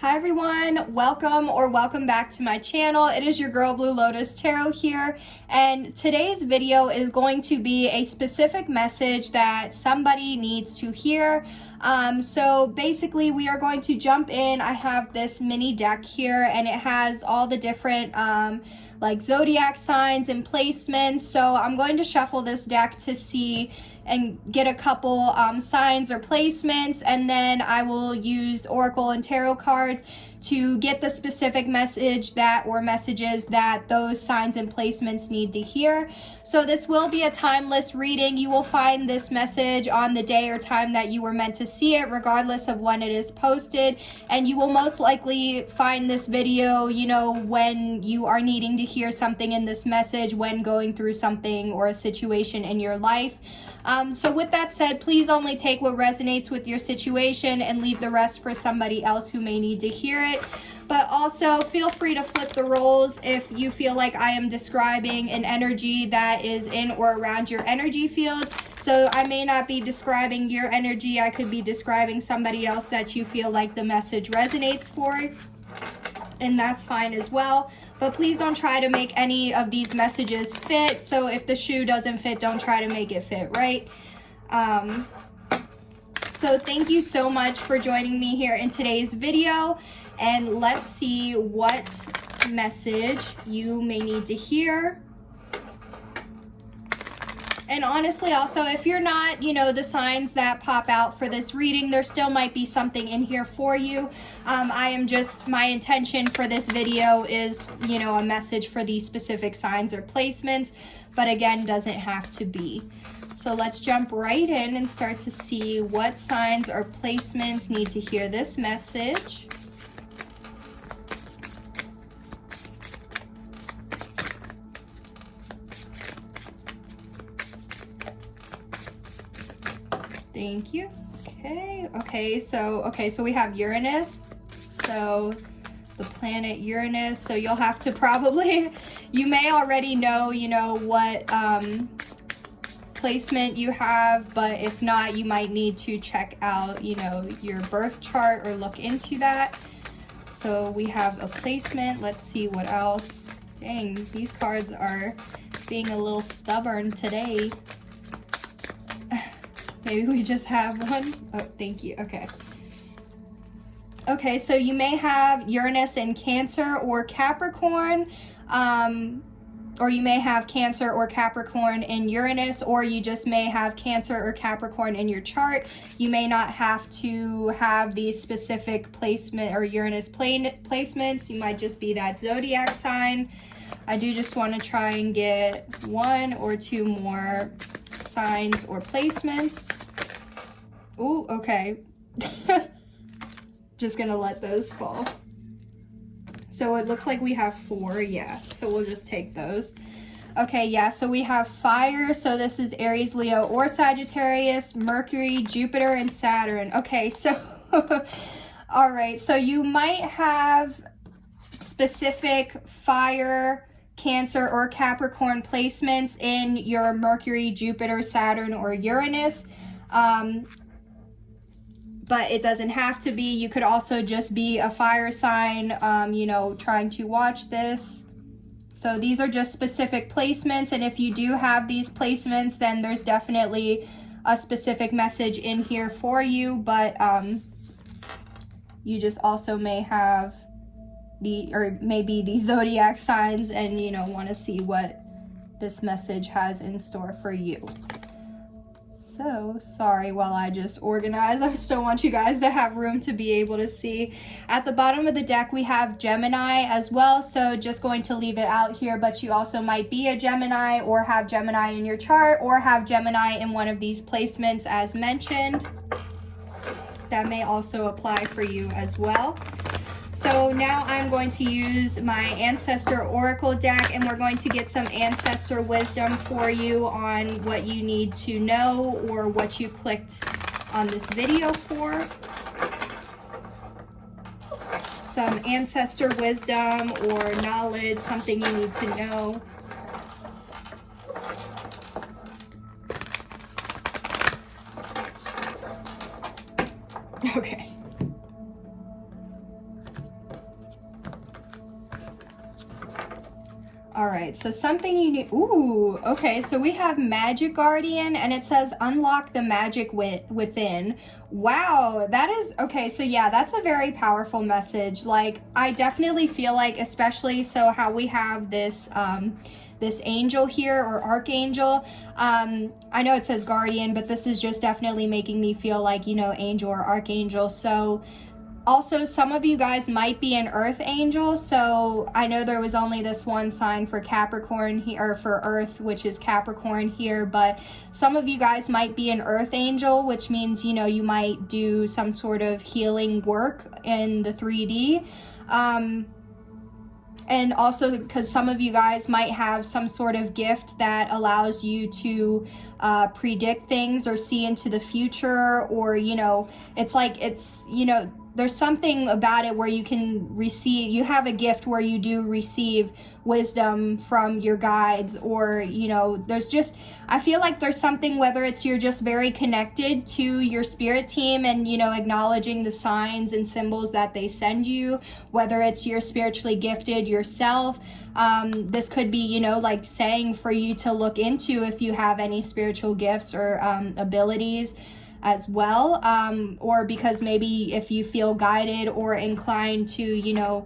Hi everyone, welcome back to my channel. It is your girl Blue Lotus Tarot here, and today's video is going to be a specific message that somebody needs to hear. So basically we are going to jump in. I have this mini deck here and it has all the different like zodiac signs and placements. So I'm going to shuffle this deck to see and get a couple signs or placements, and then I will use oracle and tarot cards to get the specific message or messages that those signs and placements need to hear. So this will be a timeless reading. You will find this message on the day or time that you were meant to see it, regardless of when it is posted. And you will most likely find this video, when you are needing to hear something in this message, when going through something or a situation in your life. So with that said, please only take what resonates with your situation and leave the rest for somebody else who may need to hear it. But also feel free to flip the roles if you feel like I am describing an energy that is in or around your energy field. So I may not be describing your energy. I could be describing somebody else that you feel like the message resonates for, and that's fine as well. But please don't try to make any of these messages fit. So if the shoe doesn't fit, don't try to make it fit, right? So thank you so much for joining me here in today's video. And let's see what message you may need to hear. And honestly, also, if you're not, the signs that pop out for this reading, there still might be something in here for you. My intention for this video is, a message for these specific signs or placements, but again, doesn't have to be. So let's jump right in and start to see what signs or placements need to hear this message. Thank you. Okay, so we have Uranus. So the planet Uranus. So you'll have to you may already know, what placement you have, but if not, you might need to check out, your birth chart or look into that. So we have a placement. Let's see what else. Dang, these cards are being a little stubborn today. Maybe we just have one. Oh, thank you. Okay, so you may have Uranus in Cancer or Capricorn, or you may have Cancer or Capricorn in Uranus, or you just may have Cancer or Capricorn in your chart. You may not have to have these specific placement or Uranus placements. You might just be that zodiac sign. I do just want to try and get one or two more signs or placements. Ooh, okay. Just gonna let those fall. So it looks like we have 4, yeah. So we'll just take those. Okay, yeah, so we have fire. So this is Aries, Leo, or Sagittarius, Mercury, Jupiter, and Saturn. Okay, so, all right. So you might have specific fire, Cancer, or Capricorn placements in your Mercury, Jupiter, Saturn, or Uranus. But it doesn't have to be. You could also just be a fire sign, trying to watch this. So these are just specific placements. And if you do have these placements, then there's definitely a specific message in here for you. But you just also may have maybe the zodiac signs and, want to see what this message has in store for you. So sorry while I just organize. I still want you guys to have room to be able to see. At the bottom of the deck, we have Gemini as well. So just going to leave it out here, but you also might be a Gemini or have Gemini in your chart or have Gemini in one of these placements as mentioned. That may also apply for you as well. So now I'm going to use my Ancestor Oracle deck, and we're going to get some ancestor wisdom for you on what you need to know or what you clicked on this video for. Some ancestor wisdom or knowledge, something you need to know. Okay. All right, so something you need. Ooh, okay, so we have Magic Guardian, and it says unlock the magic within. Wow, that is okay. So yeah, that's a very powerful message. Like, I definitely feel like, especially so how we have this this angel here, or archangel. I know it says guardian, but this is just definitely making me feel like, you know, angel or archangel. So also, some of you guys might be an earth angel. So I know there was only this one sign for Capricorn here, or for earth, which is Capricorn here, but some of you guys might be an earth angel, which means, you know, you might do some sort of healing work in the 3D. And also because some of you guys might have some sort of gift that allows you to predict things or see into the future, or, you know, it's like, it's, you know, there's something about it where you can receive, you have a gift where you do receive wisdom from your guides, or, you know, there's just, I feel like there's something, whether it's you're just very connected to your spirit team and, you know, acknowledging the signs and symbols that they send you, whether it's you're spiritually gifted yourself. This could be, you know, like saying for you to look into if you have any spiritual gifts or abilities as well, or because maybe if you feel guided or inclined to, you know,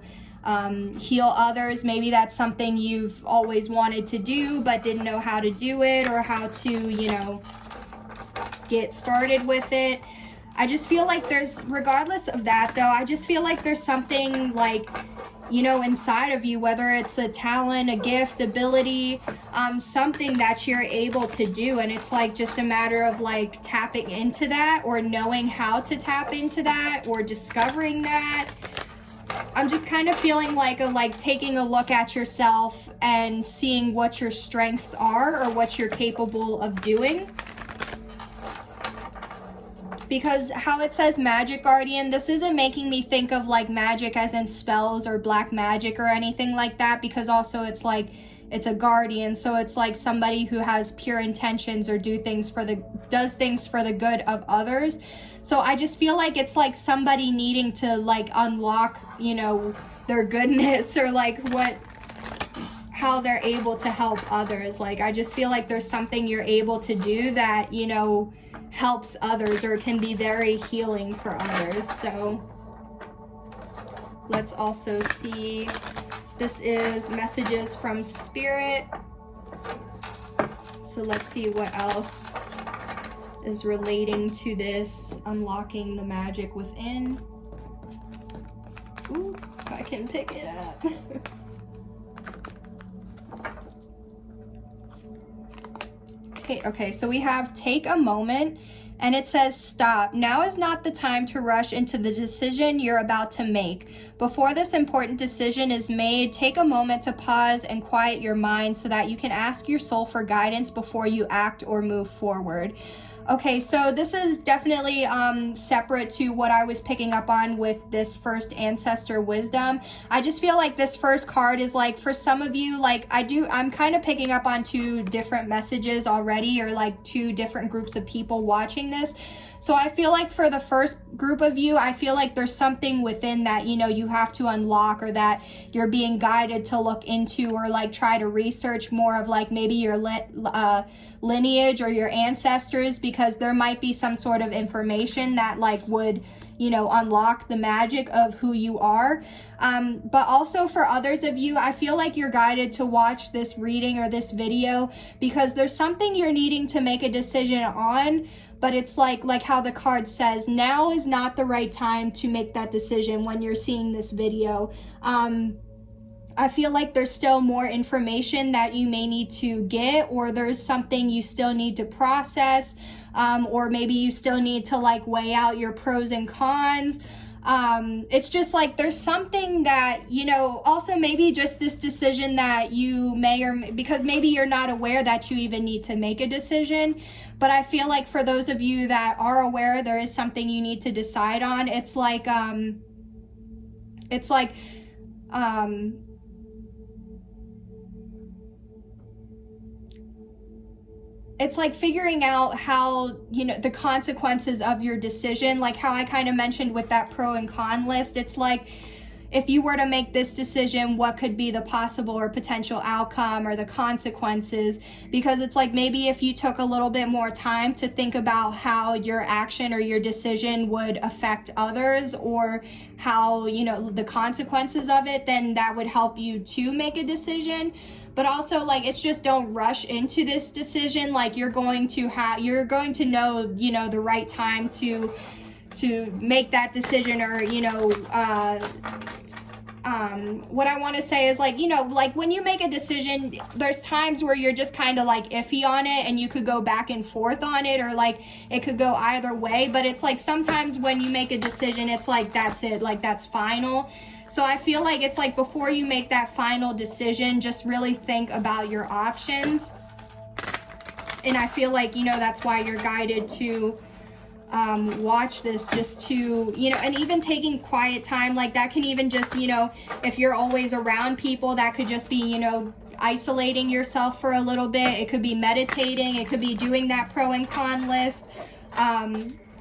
heal others, maybe that's something you've always wanted to do but didn't know how to do it, or how to, you know, get started with it. I just feel like there's, regardless of that though, I just feel like there's something like, you know, inside of you, whether it's a talent, a gift, ability, something that you're able to do, and it's like just a matter of like tapping into that, or knowing how to tap into that, or discovering that. I'm just kind of feeling like taking a look at yourself and seeing what your strengths are, or what you're capable of doing. Because how it says Magic Guardian, this isn't making me think of like magic as in spells or black magic or anything like that, because also it's like, it's a guardian, so it's like somebody who has pure intentions, or does things for the good of others. So I just feel like it's like somebody needing to like unlock, you know, their goodness, or like how they're able to help others. Like, I just feel like there's something you're able to do that, you know, helps others, or can be very healing for others. So let's also see, this is messages from spirit. So let's see what else is relating to this unlocking the magic within. Ooh, if I can pick it up. Okay, so we have take a moment, and it says stop. Now is not the time to rush into the decision you're about to make. Before this important decision is made, take a moment to pause and quiet your mind so that you can ask your soul for guidance before you act or move forward. Okay, so this is definitely separate to what I was picking up on with this first ancestor wisdom. I just feel like this first card is like, for some of you, like I'm kind of picking up on two different messages already, or like two different groups of people watching this. So I feel like for the first group of you, I feel like there's something within that, you know, you have to unlock, or that you're being guided to look into, or like try to research more of like maybe your lineage or your ancestors, because there might be some sort of information that like would, you know, unlock the magic of who you are. But also for others of you, I feel like you're guided to watch this reading or this video because there's something you're needing to make a decision on. But it's like how the card says, now is not the right time to make that decision when you're seeing this video. I feel like there's still more information that you may need to get, or there's something you still need to process, or maybe you still need to like weigh out your pros and cons. It's just like there's something that, you know, also maybe just this decision that you may, or because maybe you're not aware that you even need to make a decision. But I feel like for those of you that are aware there is something you need to decide on, it's like figuring out how, you know, the consequences of your decision, like how I kind of mentioned with that pro and con list. It's like if you were to make this decision, what could be the possible or potential outcome or the consequences? Because it's like maybe if you took a little bit more time to think about how your action or your decision would affect others, or how, you know, the consequences of it, then that would help you to make a decision. But also, like, it's just don't rush into this decision. Like, you're going to know, you know, the right time to make that decision, or, you know, what I want to say is, like, you know, like when you make a decision, there's times where you're just kind of like iffy on it, and you could go back and forth on it, or like it could go either way. But it's like sometimes when you make a decision, it's like that's it, like that's final. So I feel like it's like before you make that final decision, just really think about your options. And I feel like, you know, that's why you're guided to watch this, just to, you know, and even taking quiet time, like that can even just, you know, if you're always around people, that could just be, you know, isolating yourself for a little bit. It could be meditating, it could be doing that pro and con list.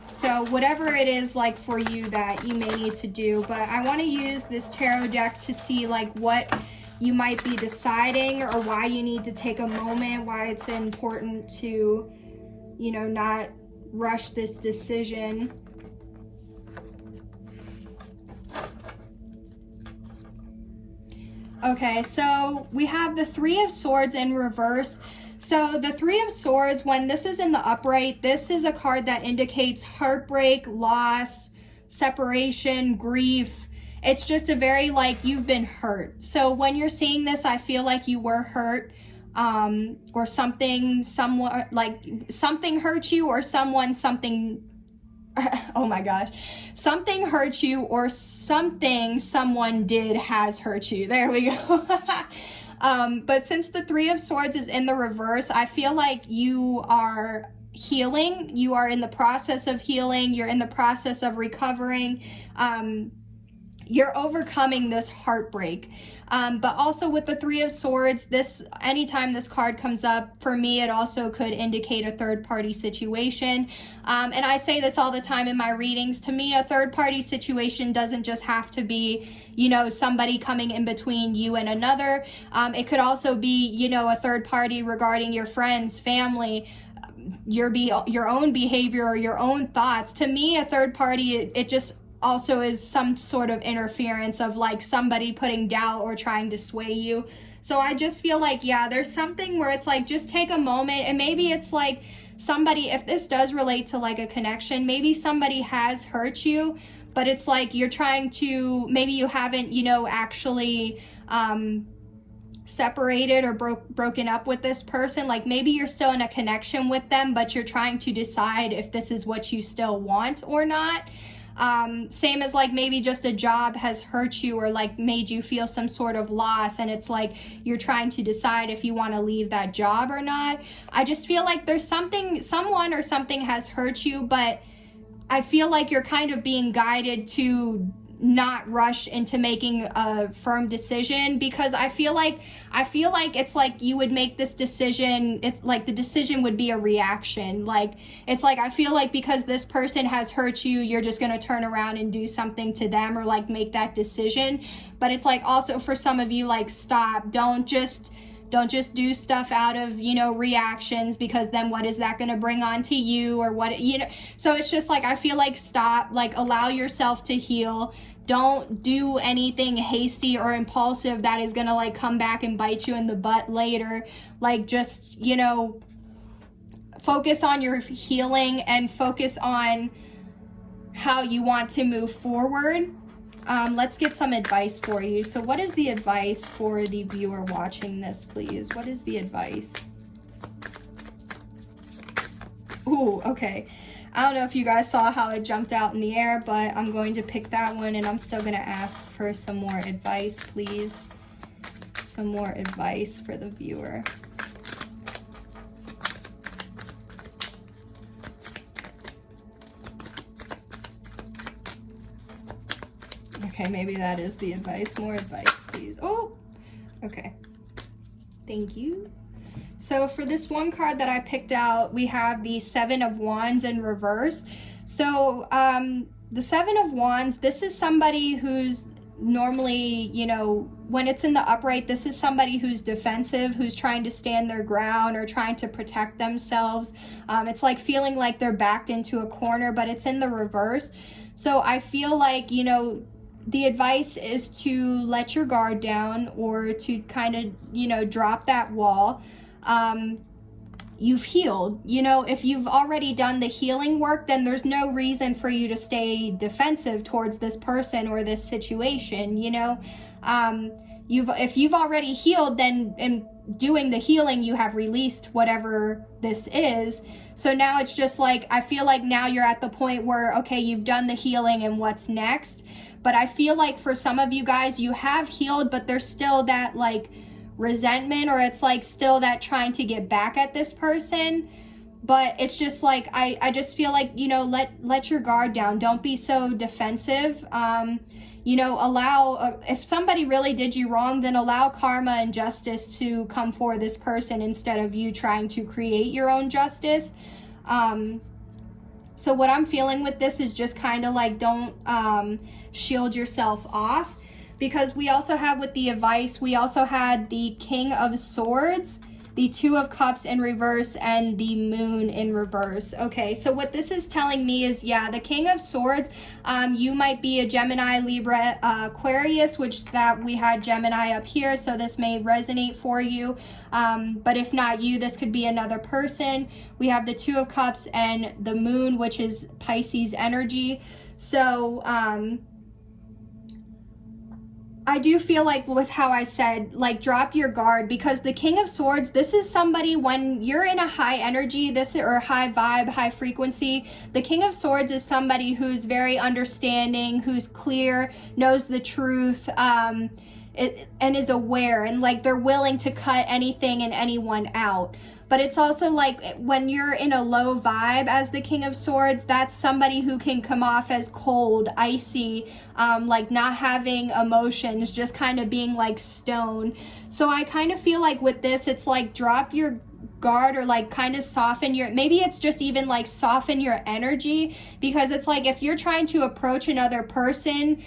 So whatever it is, like, for you that you may need to do. But I want to use this tarot deck to see like what you might be deciding, or why you need to take a moment, why it's important to, you know, not rush this decision. Okay, so we have the Three of Swords in reverse. So the Three of Swords, when this is in the upright, this is a card that indicates heartbreak, loss, separation, grief. It's just a very, like, you've been hurt. So when you're seeing this, I feel like you were hurt, or something, someone, like something hurt you, or something oh my gosh, something hurt you, or something someone did has hurt you. There we go. But since the Three of Swords is in the reverse, I feel like you are healing. You are in the process of healing. You're in the process of recovering. You're overcoming this heartbreak. But also with the Three of Swords, anytime this card comes up, for me, it also could indicate a third-party situation. And I say this all the time in my readings. To me, a third-party situation doesn't just have to be, you know, somebody coming in between you and another. It could also be, you know, a third party regarding your friends, family, your own behavior, or your own thoughts. To me, a third party, it just also is some sort of interference of like somebody putting doubt or trying to sway you. So I just feel like, yeah, there's something where it's like, just take a moment, and maybe it's like somebody, if this does relate to like a connection, maybe somebody has hurt you, but it's like you're trying to, maybe you haven't, you know, actually separated or broken up with this person. Like maybe you're still in a connection with them, but you're trying to decide if this is what you still want or not. Same as like maybe just a job has hurt you, or like made you feel some sort of loss, and it's like you're trying to decide if you want to leave that job or not. I just feel like there's someone or something has hurt you, but I feel like you're kind of being guided to not rush into making a firm decision, because I feel like it's like you would make this decision, it's like the decision would be a reaction. Like it's like I feel like because this person has hurt you, you're just going to turn around and do something to them, or like make that decision. But it's like also for some of you, like, stop, don't just do stuff out of, you know, reactions, because then what is that going to bring on to you, or what, you know. So it's just like I feel like stop, like allow yourself to heal. Don't do anything hasty or impulsive that is going to like come back and bite you in the butt later. Like just, you know, focus on your healing and focus on how you want to move forward. Let's get some advice for you. So what is the advice for the viewer watching this, please? What is the advice? Ooh, okay. I don't know if you guys saw how it jumped out in the air, but I'm going to pick that one, and I'm still going to ask for some more advice, please. Some more advice for the viewer. Okay, maybe that is the advice. More advice, please. Oh, okay. Thank you. So for this one card that I picked out, we have the Seven of Wands in reverse. So the Seven of Wands, this is somebody who's normally, you know, when it's in the upright, this is somebody who's defensive, who's trying to stand their ground or trying to protect themselves. It's like feeling like they're backed into a corner, but it's in the reverse. So I feel like, you know, the advice is to let your guard down, or to kind of, you know, drop that wall. You've healed. You know, if you've already done the healing work, then there's no reason for you to stay defensive towards this person or this situation, you know. If you've already healed, then in doing the healing, you have released whatever this is. So now it's just like, I feel like now you're at the point where, okay, you've done the healing, and what's next? But I feel like for some of you guys, you have healed, but there's still that like resentment, or it's like still that trying to get back at this person. But it's just like, I just feel like, you know, let your guard down. Don't be so defensive. You know, allow, if somebody really did you wrong, then allow karma and justice to come for this person instead of you trying to create your own justice. So what I'm feeling with this is just kind of like, don't shield yourself off. Because we also have, with the advice, we also had the King of Swords, the Two of Cups in reverse, and the Moon in reverse. Okay, so what this is telling me is, yeah, the King of Swords, you might be a Gemini, Libra, Aquarius, which that we had Gemini up here, so this may resonate for you. But if not you, this could be another person. We have the Two of Cups and the Moon, which is Pisces energy. So, I do feel like, with how I said, like, drop your guard, because the King of Swords, this is somebody, when you're in a high energy, or high vibe, high frequency, the King of Swords is somebody who's very understanding, who's clear, knows the truth, and is aware, and like they're willing to cut anything and anyone out. But it's also like, when you're in a low vibe as the King of Swords, that's somebody who can come off as cold, icy, like not having emotions, just kind of being like stone. So I kind of feel like with this, it's like, drop your guard, or like kind of soften your, maybe it's just even like soften your energy, because it's like, if you're trying to approach another person,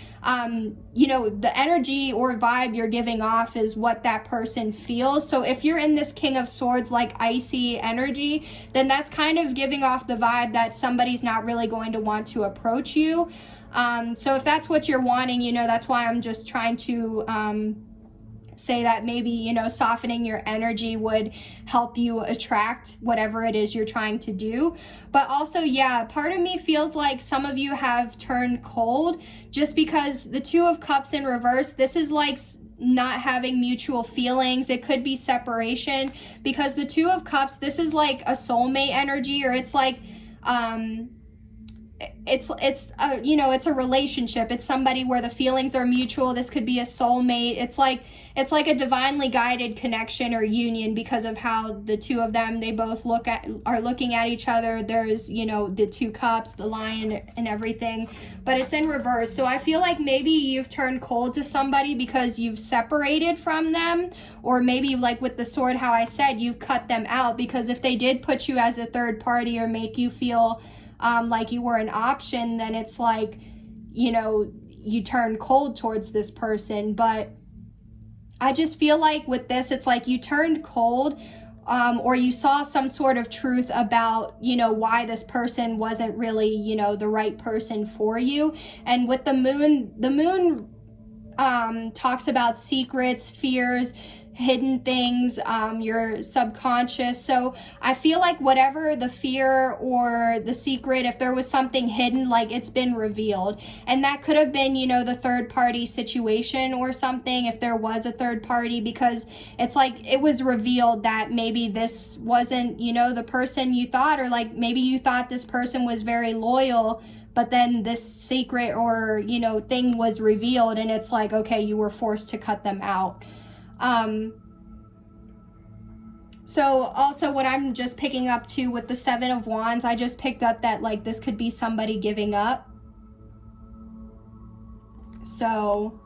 you know, the energy or vibe you're giving off is what that person feels. So if you're in this King of Swords, like icy energy, then that's kind of giving off the vibe that somebody's not really going to want to approach you. So if that's what you're wanting, you know, that's why I'm just trying to, say that maybe, you know, softening your energy would help you attract whatever it is you're trying to do. But also, yeah, part of me feels like some of you have turned cold, just because the Two of Cups in reverse, this is like not having mutual feelings. It could be separation, because the Two of Cups, this is like a soulmate energy, or it's like, you know, it's a relationship. It's somebody where the feelings are mutual. This could be a soulmate. It's like a divinely guided connection or union, because of how the two of them, they both are looking at each other. There's, you know, the Two Cups, the Lion and everything, but it's in reverse. So I feel like maybe you've turned cold to somebody because you've separated from them, or maybe like with the Sword, how I said, you've cut them out, because if they did put you as a third party or make you feel like you were an option, then it's like, you know, you turn cold towards this person. But I just feel like with this, it's like you turned cold, or you saw some sort of truth about, you know, why this person wasn't really, you know, the right person for you. And with the moon talks about secrets, fears, hidden things, your subconscious. So I feel like whatever the fear or the secret, if there was something hidden, like it's been revealed. And that could have been, you know, the third party situation or something, if there was a third party, because it's like it was revealed that maybe this wasn't, you know, the person you thought, or like maybe you thought this person was very loyal, but then this secret or, you know, thing was revealed, and it's like, okay, you were forced to cut them out. So also what I'm just picking up too with the Seven of Wands, I just picked up that like this could be somebody giving up. So,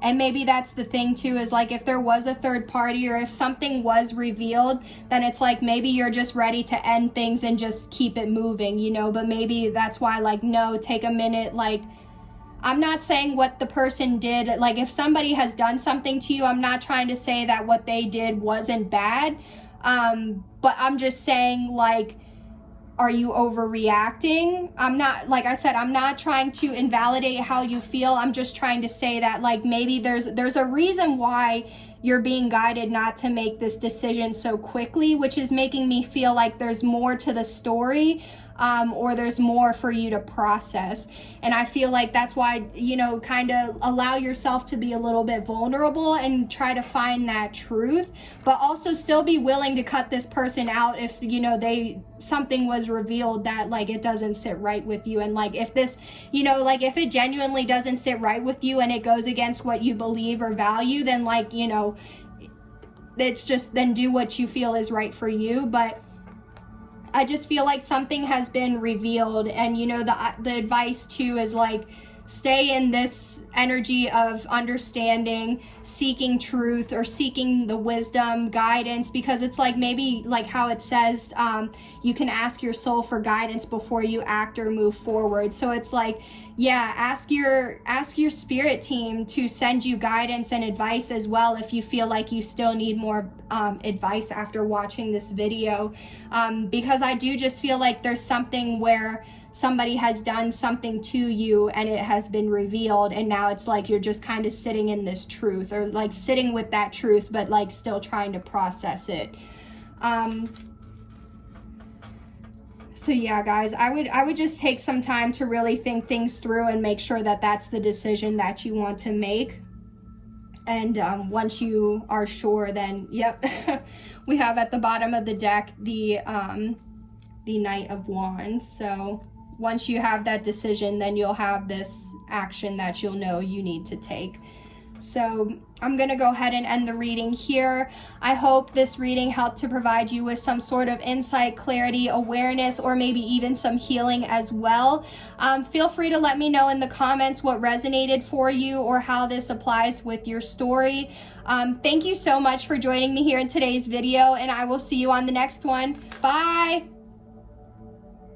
and maybe that's the thing too, is like if there was a third party, or if something was revealed, then it's like maybe you're just ready to end things and just keep it moving, you know. But maybe that's why, like, no, take a minute, like I'm not saying what the person did, like if somebody has done something to you, I'm not trying to say that what they did wasn't bad, but I'm just saying, like, are you overreacting? I'm not, like I said, I'm not trying to invalidate how you feel. I'm just trying to say that, like, maybe there's a reason why you're being guided not to make this decision so quickly, which is making me feel like there's more to the story, or there's more for you to process. And I feel like that's why, you know, kind of allow yourself to be a little bit vulnerable and try to find that truth, but also still be willing to cut this person out if, you know, something was revealed that, like, it doesn't sit right with you. And like, if this, you know, like if it genuinely doesn't sit right with you and it goes against what you believe or value, then, like, you know, it's just, then do what you feel is right for you. But I just feel like something has been revealed, and, you know, the advice too is, like, stay in this energy of understanding, seeking truth, or seeking the wisdom, guidance, because it's like, maybe like how it says, you can ask your soul for guidance before you act or move forward. So it's like, yeah, ask your spirit team to send you guidance and advice as well if you feel like you still need more advice after watching this video, because I do just feel like there's something where somebody has done something to you and it has been revealed, and now it's like you're just kind of sitting in this truth, or like sitting with that truth, but like still trying to process it. So yeah, guys, I would just take some time to really think things through and make sure that that's the decision that you want to make. And once you are sure, then yep, we have at the bottom of the deck the Knight of Wands. So once you have that decision, then you'll have this action that you'll know you need to take. So I'm going to go ahead and end the reading here. I hope this reading helped to provide you with some sort of insight, clarity, awareness, or maybe even some healing as well. Feel free to let me know in the comments what resonated for you or how this applies with your story. Thank you so much for joining me here in today's video, and I will see you on the next one. Bye!